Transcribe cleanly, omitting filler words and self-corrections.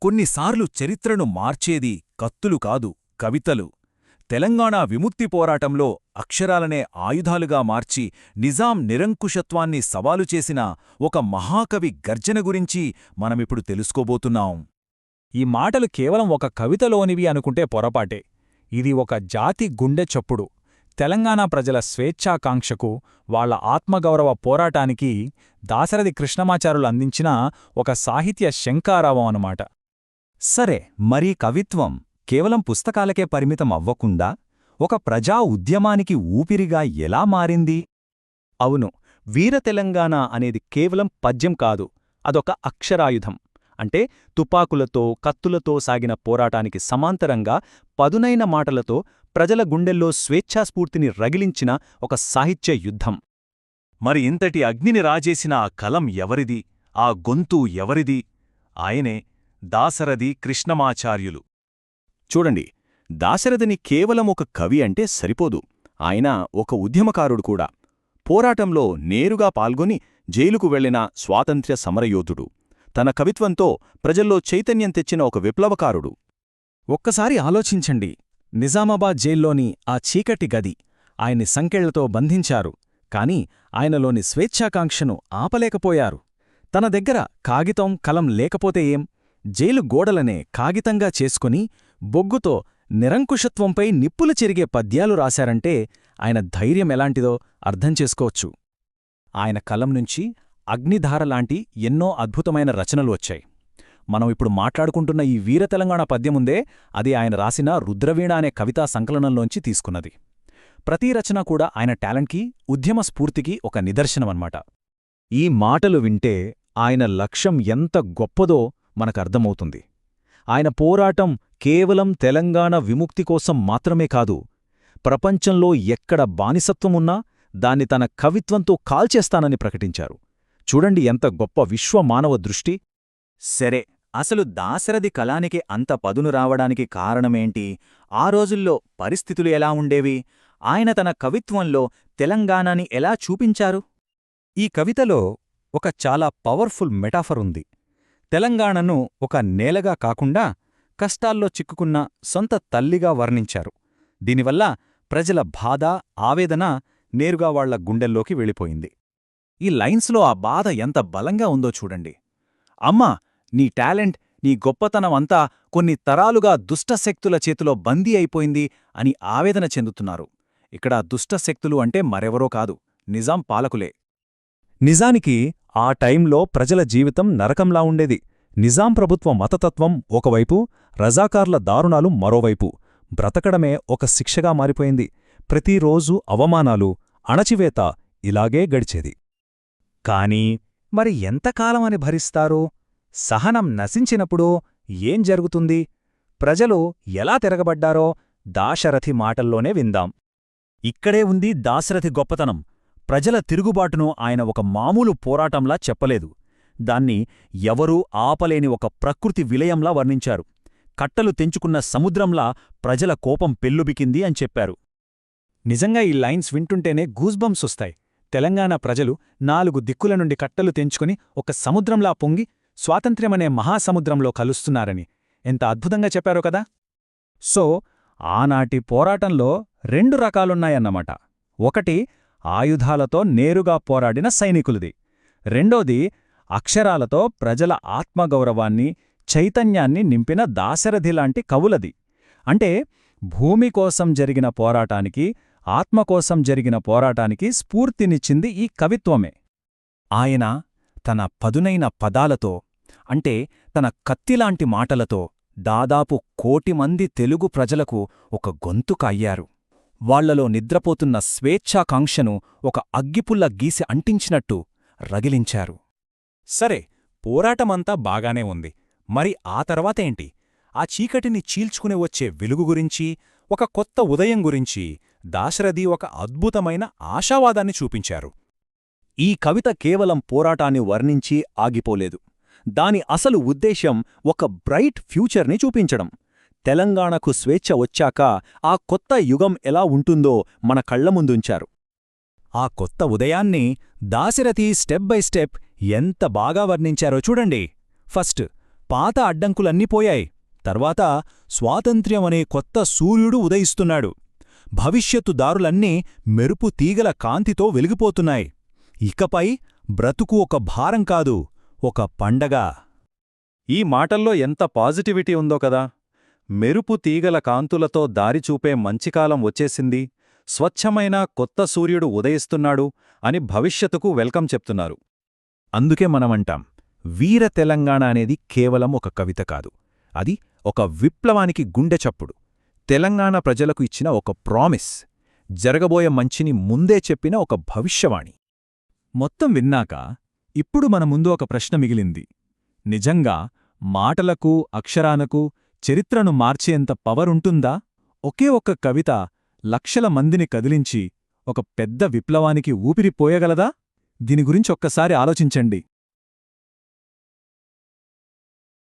కొన్నిసార్లు చరిత్రను మార్చేది కత్తులు కాదు, కవితలు. తెలంగాణ విముక్తి పోరాటంలో అక్షరాలనే ఆయుధాలుగా మార్చి నిజాం నిరంకుశత్వాన్ని సవాలు చేసిన ఒక మహాకవి గర్జన గురించి మనమిప్పుడు తెలుసుకోబోతున్నాం. ఈ మాటలు కేవలం ఒక కవితలోనివి అనుకుంటే పొరపాటే. ఇది ఒక జాతి గుండె చప్పుడు. తెలంగాణ ప్రజల స్వేచ్ఛాకాంక్షకు, వాళ్ల ఆత్మగౌరవ పోరాటానికి దాశరథి కృష్ణమాచారులు అందించిన ఒక సాహిత్య శంఖారావం అన్నమాట. సరే, మరీ కవిత్వం కేవలం పుస్తకాలకే పరిమితం అవ్వకుండా ఒక ప్రజా ఉద్యమానికి ఊపిరిగా ఎలా మారింది? అవును, వీరతెలంగాణ అనేది కేవలం పద్యం కాదు, అదొక అక్షరాయుధం. అంటే తుపాకులతో, కత్తులతో సాగిన పోరాటానికి సమాంతరంగా పదునైన మాటలతో ప్రజల గుండెల్లో స్వేచ్ఛాస్ఫూర్తిని రగిలించిన ఒక సాహిత్య యుద్ధం. మరి ఇంతటి అగ్నిని రాజేసిన ఆ కలం ఎవరిది, ఆ గొంతు ఎవరిది? ఆయనే దాశరథి కృష్ణమాచార్యులు. చూడండి, దాశరథిని కేవలం ఒక కవి అంటే సరిపోదు, ఆయన ఒక ఉద్యమకారుడు కూడా. పోరాటంలో నేరుగా పాల్గొని జైలుకు వెళ్లిన స్వాతంత్ర్య సమరయోధుడు. తన కవిత్వంతో ప్రజల్లో చైతన్యం తెచ్చిన ఒక విప్లవకారుడు. ఒక్కసారి ఆలోచించండి, నిజామాబాద్ జైల్లోని ఆ చీకటి గది. ఆయన్ని సంకెళ్లతో బంధించారు, కాని ఆయనలోని స్వేచ్ఛాకాంక్షను ఆపలేకపోయారు. తన దగ్గర కాగితం, కలం లేకపోతే ఏం? జైలు గోడలనే కాగితంగా చేసుకుని బొగ్గుతో నిరంకుశత్వంపై నిప్పులు చెరిగే పద్యాలు రాశారంటే ఆయన ధైర్యం ఎలాంటిదో అర్థం చేసుకోవచ్చు. ఆయన కలం నుంచి అగ్నిధారలాంటి ఎన్నో అద్భుతమైన రచనలు వచ్చాయి. మనం ఇప్పుడు మాట్లాడుకుంటున్న ఈ వీరతెలంగాణ పద్యముందే అది ఆయన రాసిన రుద్రవీణ అనే కవితా సంకలనంలోంచి తీసుకున్నది. ప్రతి రచన కూడా ఆయన టాలెంట్కి, ఉద్యమ స్ఫూర్తికి ఒక నిదర్శనమన్నమాట. ఈ మాటలు వింటే ఆయన లక్ష్యం ఎంత గొప్పదో మనకర్థమవుతుంది. ఆయన పోరాటం కేవలం తెలంగాణ విముక్తి కోసం మాత్రమే కాదు, ప్రపంచంలో ఎక్కడ బానిసత్వమున్నా దాన్ని తన కవిత్వంతో కాల్చేస్తానని ప్రకటించారు. చూడండి ఎంత గొప్ప విశ్వమానవ దృష్టి. సరే, అసలు దాశరథి కళానికి అంత పదును రావడానికి కారణమేంటి? ఆ రోజుల్లో పరిస్థితులు ఎలా ఉండేవి? ఆయన తన కవిత్వంలో తెలంగాణని ఎలా చూపించారు? ఈ కవితలో ఒక చాలా పవర్ఫుల్ మెటాఫర్ ఉంది. తెలంగాణను ఒక నేలగా కాకుండా కష్టాల్లో చిక్కుకున్న సొంత తల్లిగా వర్ణించారు. దీనివల్ల ప్రజల బాధ, ఆవేదన నేరుగా వాళ్ల గుండెల్లోకి వెళ్ళిపోయింది. ఈ లైన్స్లో ఆ బాధ ఎంత బలంగా ఉందో చూడండి. అమ్మా, నీ టాలెంట్, నీ గొప్పతనం అంతా కొన్ని తరాలుగా దుష్టశక్తుల చేతిలో బందీ అయిపోయింది అని ఆవేదన చెందుతున్నారు. ఇక్కడ దుష్టశక్తులు అంటే మరెవరో కాదు, నిజాం పాలకులే. నిజానికి ఆ టైంలో ప్రజల జీవితం నరకంలా ఉండేది. నిజాం ప్రభుత్వ మతతత్వం ఒకవైపు, రజాకార్ల దారుణాలు మరోవైపు. బ్రతకడమే ఒక శిక్షగా మారిపోయింది. ప్రతిరోజూ అవమానాలు, అణచివేత ఇలాగే గడిచేది. కానీ మరి ఎంతకాలమని భరిస్తారు? సహనం నశించినప్పుడు ఏం జరుగుతుంది? ప్రజలు ఎలా తిరగబడ్డారో దాశరథి మాటల్లోనే విందాం. ఇక్కడే ఉంది దాశరథి గొప్పతనం. ప్రజల తిరుగుబాటును ఆయన ఒక మామూలు పోరాటంలా చెప్పలేదు. దాన్ని ఎవరూ ఆపలేని ఒక ప్రకృతి విలయంలా వర్ణించారు. కట్టలు తెంచుకున్న సముద్రంలా ప్రజల కోపం పెల్లుబికింది అని చెప్పారు. నిజంగా ఈ లైన్స్ వింటుంటేనే గూస్బంప్స్ వస్తాయి. తెలంగాణ ప్రజలు 4 దిక్కుల నుండి కట్టలు తెంచుకుని ఒక సముద్రంలా పొంగి స్వాతంత్ర్యమనే మహాసముద్రంలో కలుస్తున్నారని ఎంత అద్భుతంగా చెప్పారో కదా. సో ఆనాటి పోరాటంలో 2 రకాలున్నాయన్నమాట. ఒకటి ఆయుధాలతో నేరుగా పోరాడిన సైనికులది. రెండోది అక్షరాలతో ప్రజల ఆత్మగౌరవాన్ని, చైతన్యాన్ని నింపిన దాశరథిలాంటి కవులది. అంటే భూమి కోసం జరిగిన పోరాటానికి, ఆత్మకోసం జరిగిన పోరాటానికి స్ఫూర్తినిచ్చింది ఈ కవిత్వమే. ఆయన తన పదునైన పదాలతో, అంటే తన కత్తిలాంటి మాటలతో దాదాపు 1 కోటి మంది తెలుగు ప్రజలకు ఒక గొంతుక అయ్యారు. వాళ్లలో నిద్రపోతున్న స్వేచ్ఛాకాంక్షను ఒక అగ్గిపుల్ల గీసి అంటించినట్టు రగిలించారు. సరే, పోరాటమంతా బాగానే ఉంది. మరి ఆ తర్వాతేంటి? ఆ చీకటిని చీల్చుకుని వచ్చే వెలుగు గురించి, ఒక కొత్త ఉదయం గురించి దాశరథి ఒక అద్భుతమైన ఆశావాదాన్ని చూపించారు. ఈ కవిత కేవలం పోరాటాన్ని వర్ణించి ఆగిపోలేదు. దాని అసలు ఉద్దేశ్యం ఒక బ్రైట్ ఫ్యూచర్ని చూపించడం. తెలంగాణకు స్వేచ్ఛ వచ్చాక ఆ కొత్త యుగం ఎలా ఉంటుందో మన కళ్ల ముందుంచారు. ఆ కొత్త ఉదయాన్ని దాశరథి స్టెప్ బై స్టెప్ ఎంత బాగా వర్ణించారో చూడండి. ఫస్ట్ పాత అడ్డంకులన్నీ పోయాయి. తర్వాత స్వాతంత్ర్యమనే కొత్త సూర్యుడు ఉదయిస్తున్నాడు. భవిష్యత్తు దారులన్నీ మెరుపు తీగల కాంతితో వెలిగిపోతున్నాయి. ఇకపై బ్రతుకు ఒక భారం కాదు, ఒక పండగ. ఈ మాటల్లో ఎంత పాజిటివిటీ ఉందో కదా. మెరుపు తీగల కాంతులతో దారిచూపే మంచికాలం వచ్చేసింది, స్వచ్ఛమైన కొత్త సూర్యుడు ఉదయిస్తున్నాడు అని భవిష్యత్తుకు వెల్కమ్ చెప్తున్నారు. అందుకే మనమంటాం, వీర తెలంగాణ అనేది కేవలం ఒక కవిత కాదు, అది ఒక విప్లవానికి గుండె చప్పుడు. తెలంగాణ ప్రజలకు ఇచ్చిన ఒక ప్రామిస్, జరగబోయే మంచిని ముందే చెప్పిన ఒక భవిష్యవాణి. మొత్తం విన్నాక ఇప్పుడు మన ముందు ఒక ప్రశ్న మిగిలింది. నిజంగా మాటలకు, అక్షరానకు చరిత్రను మార్చేంత పవరుంటుందా? ఒకే ఒక్క కవిత లక్షల మందిని కదిలించి ఒక పెద్ద విప్లవానికి ఊపిరిపోయగలదా? దీని గురించి ఒక్కసారి ఆలోచించండి.